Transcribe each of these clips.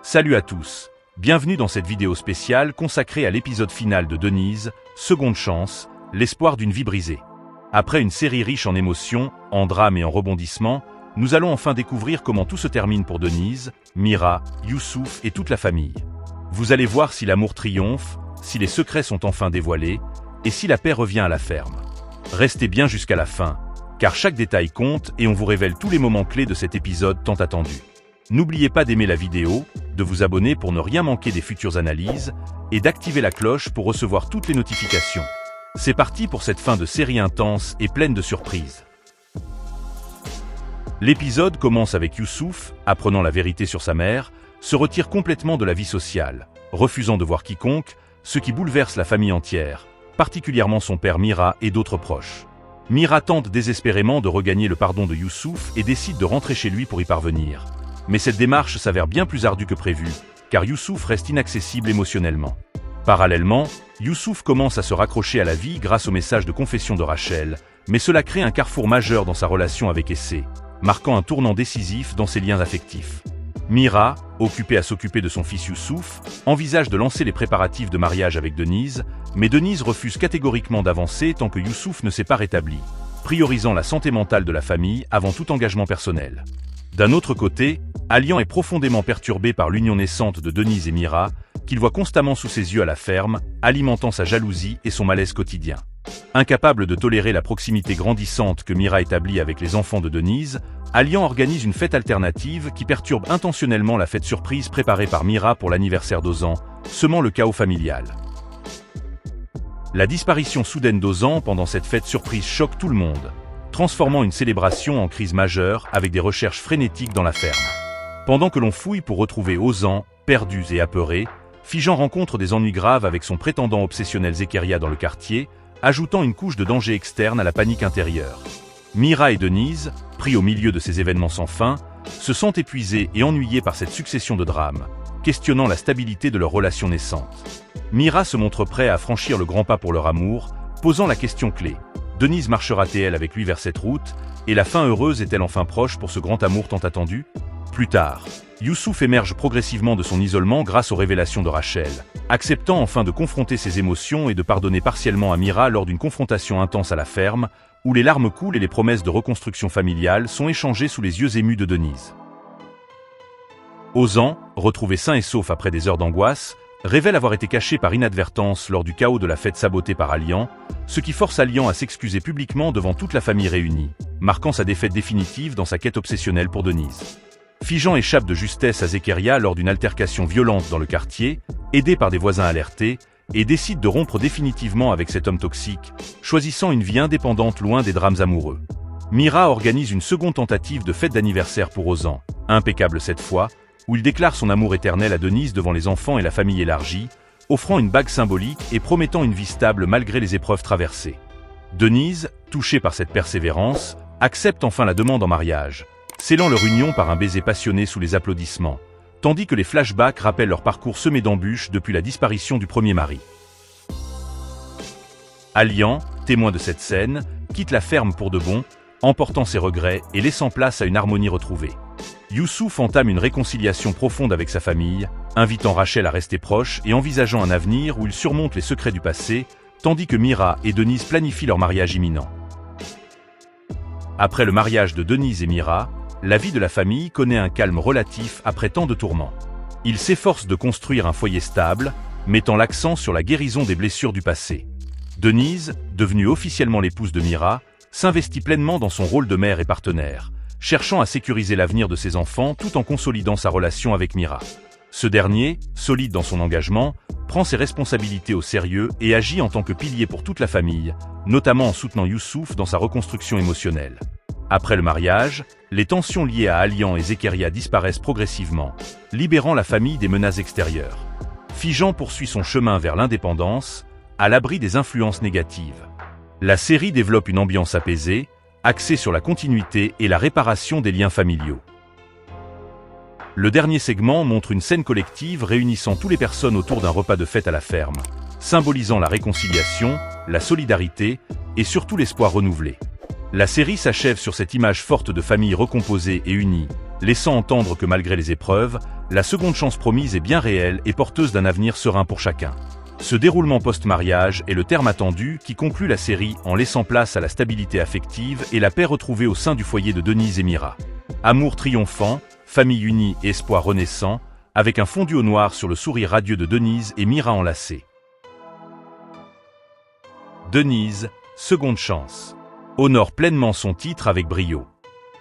Salut à tous, bienvenue dans cette vidéo spéciale consacrée à l'épisode final de Denise, Seconde chance, l'espoir d'une vie brisée. Après une série riche en émotions, en drames et en rebondissements, nous allons enfin découvrir comment tout se termine pour Denise, Mira, Youssouf et toute la famille. Vous allez voir si l'amour triomphe, si les secrets sont enfin dévoilés, et si la paix revient à la ferme. Restez bien jusqu'à la fin, car chaque détail compte et on vous révèle tous les moments clés de cet épisode tant attendu. N'oubliez pas d'aimer la vidéo, de vous abonner pour ne rien manquer des futures analyses, et d'activer la cloche pour recevoir toutes les notifications. C'est parti pour cette fin de série intense et pleine de surprises. L'épisode commence avec Youssouf, apprenant la vérité sur sa mère, se retire complètement de la vie sociale, refusant de voir quiconque, ce qui bouleverse la famille entière, particulièrement son père Mira et d'autres proches. Mira tente désespérément de regagner le pardon de Youssouf et décide de rentrer chez lui pour y parvenir. Mais cette démarche s'avère bien plus ardue que prévu, car Youssouf reste inaccessible émotionnellement. Parallèlement, Youssouf commence à se raccrocher à la vie grâce au message de confession de Rachel, mais cela crée un carrefour majeur dans sa relation avec Essé, marquant un tournant décisif dans ses liens affectifs. Mira, occupée à s'occuper de son fils Youssouf, envisage de lancer les préparatifs de mariage avec Denise, mais Denise refuse catégoriquement d'avancer tant que Youssouf ne s'est pas rétabli, priorisant la santé mentale de la famille avant tout engagement personnel. D'un autre côté, Alian est profondément perturbé par l'union naissante de Denise et Mira, qu'il voit constamment sous ses yeux à la ferme, alimentant sa jalousie et son malaise quotidien. Incapable de tolérer la proximité grandissante que Mira établit avec les enfants de Denise, Alian organise une fête alternative qui perturbe intentionnellement la fête surprise préparée par Mira pour l'anniversaire d'Ozan, semant le chaos familial. La disparition soudaine d'Ozan pendant cette fête surprise choque tout le monde, transformant une célébration en crise majeure avec des recherches frénétiques dans la ferme. Pendant que l'on fouille pour retrouver Ozan, perdus et apeurés, Fijan rencontre des ennuis graves avec son prétendant obsessionnel Zekeria dans le quartier, ajoutant une couche de danger externe à la panique intérieure. Mira et Denise, pris au milieu de ces événements sans fin, se sentent épuisés et ennuyés par cette succession de drames, questionnant la stabilité de leur relation naissante. Mira se montre prêt à franchir le grand pas pour leur amour, posant la question clé. Denise marchera-t-elle avec lui vers cette route, et la fin heureuse est-elle enfin proche pour ce grand amour tant attendu? Plus tard, Youssouf émerge progressivement de son isolement grâce aux révélations de Rachel, acceptant enfin de confronter ses émotions et de pardonner partiellement à Mira lors d'une confrontation intense à la ferme, où les larmes coulent et les promesses de reconstruction familiale sont échangées sous les yeux émus de Denise. Ozan, retrouvé sain et sauf après des heures d'angoisse, révèle avoir été caché par inadvertance lors du chaos de la fête sabotée par Alian, ce qui force Alian à s'excuser publiquement devant toute la famille réunie, marquant sa défaite définitive dans sa quête obsessionnelle pour Denise. Fijan échappe de justesse à Zekeria lors d'une altercation violente dans le quartier, aidé par des voisins alertés, et décide de rompre définitivement avec cet homme toxique, choisissant une vie indépendante loin des drames amoureux. Mira organise une seconde tentative de fête d'anniversaire pour Ozan, impeccable cette fois, où il déclare son amour éternel à Denise devant les enfants et la famille élargie, offrant une bague symbolique et promettant une vie stable malgré les épreuves traversées. Denise, touchée par cette persévérance, accepte enfin la demande en mariage, scellant leur union par un baiser passionné sous les applaudissements, tandis que les flashbacks rappellent leur parcours semé d'embûches depuis la disparition du premier mari. Alian, témoin de cette scène, quitte la ferme pour de bon, emportant ses regrets et laissant place à une harmonie retrouvée. Youssouf entame une réconciliation profonde avec sa famille, invitant Rachel à rester proche et envisageant un avenir où il surmonte les secrets du passé, tandis que Mira et Denise planifient leur mariage imminent. Après le mariage de Denise et Mira, la vie de la famille connaît un calme relatif après tant de tourments. Ils s'efforcent de construire un foyer stable, mettant l'accent sur la guérison des blessures du passé. Denise, devenue officiellement l'épouse de Mira, s'investit pleinement dans son rôle de mère et partenaire, cherchant à sécuriser l'avenir de ses enfants tout en consolidant sa relation avec Mira. Ce dernier, solide dans son engagement, prend ses responsabilités au sérieux et agit en tant que pilier pour toute la famille, notamment en soutenant Youssouf dans sa reconstruction émotionnelle. Après le mariage, les tensions liées à Alian et Zekeria disparaissent progressivement, libérant la famille des menaces extérieures. Fijan poursuit son chemin vers l'indépendance, à l'abri des influences négatives. La série développe une ambiance apaisée, axée sur la continuité et la réparation des liens familiaux. Le dernier segment montre une scène collective réunissant toutes les personnes autour d'un repas de fête à la ferme, symbolisant la réconciliation, la solidarité et surtout l'espoir renouvelé. La série s'achève sur cette image forte de famille recomposée et unie, laissant entendre que malgré les épreuves, la seconde chance promise est bien réelle et porteuse d'un avenir serein pour chacun. Ce déroulement post-mariage est le terme attendu qui conclut la série en laissant place à la stabilité affective et la paix retrouvée au sein du foyer de Denise et Mira. Amour triomphant, famille unie et espoir renaissant, avec un fondu au noir sur le sourire radieux de Denise et Mira enlacés. Denise, seconde chance, honore pleinement son titre avec brio.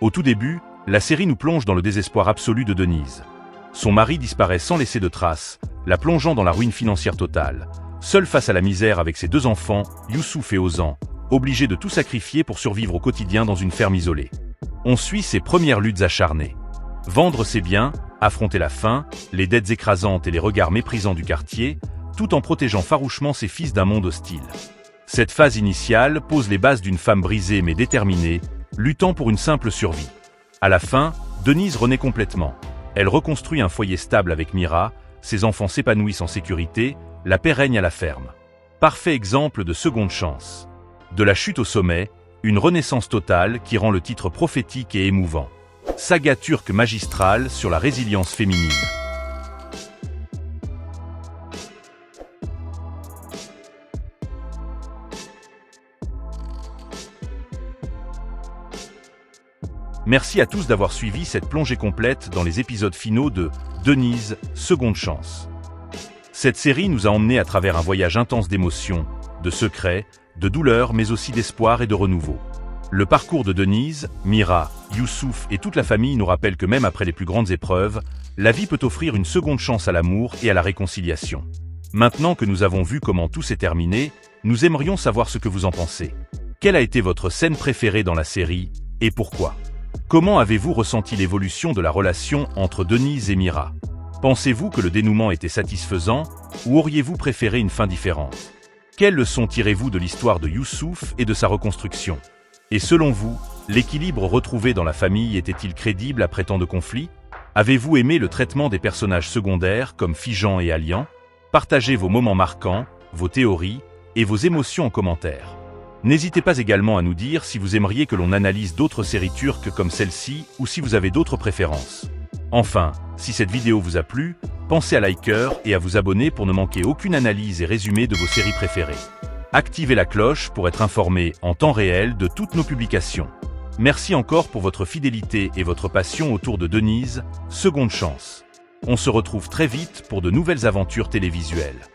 Au tout début, la série nous plonge dans le désespoir absolu de Denise. Son mari disparaît sans laisser de traces, la plongeant dans la ruine financière totale. Seule face à la misère avec ses 2 enfants, Youssouf et Ozan, obligés de tout sacrifier pour survivre au quotidien dans une ferme isolée. On suit ses premières luttes acharnées. Vendre ses biens, affronter la faim, les dettes écrasantes et les regards méprisants du quartier, tout en protégeant farouchement ses fils d'un monde hostile. Cette phase initiale pose les bases d'une femme brisée mais déterminée, luttant pour une simple survie. À la fin, Denise renaît complètement. Elle reconstruit un foyer stable avec Mira, ses enfants s'épanouissent en sécurité, la paix règne à la ferme. Parfait exemple de seconde chance. De la chute au sommet, une renaissance totale qui rend le titre prophétique et émouvant. Saga turque magistrale sur la résilience féminine. Merci à tous d'avoir suivi cette plongée complète dans les épisodes finaux de Denise, seconde chance. Cette série nous a emmenés à travers un voyage intense d'émotions, de secrets, de douleurs mais aussi d'espoir et de renouveau. Le parcours de Denise, Mira, Youssouf et toute la famille nous rappelle que même après les plus grandes épreuves, la vie peut offrir une seconde chance à l'amour et à la réconciliation. Maintenant que nous avons vu comment tout s'est terminé, nous aimerions savoir ce que vous en pensez. Quelle a été votre scène préférée dans la série et pourquoi ? Comment avez-vous ressenti l'évolution de la relation entre Denise et Mira? Pensez-vous que le dénouement était satisfaisant ou auriez-vous préféré une fin différente? Quelles leçons tirez-vous de l'histoire de Youssouf et de sa reconstruction? Et selon vous, l'équilibre retrouvé dans la famille était-il crédible après tant de conflits? Avez-vous aimé le traitement des personnages secondaires comme Fijan et Alian? Partagez vos moments marquants, vos théories et vos émotions en commentaire. N'hésitez pas également à nous dire si vous aimeriez que l'on analyse d'autres séries turques comme celle-ci ou si vous avez d'autres préférences. Enfin, si cette vidéo vous a plu, pensez à liker et à vous abonner pour ne manquer aucune analyse et résumé de vos séries préférées. Activez la cloche pour être informé en temps réel de toutes nos publications. Merci encore pour votre fidélité et votre passion autour de Denise, seconde chance. On se retrouve très vite pour de nouvelles aventures télévisuelles.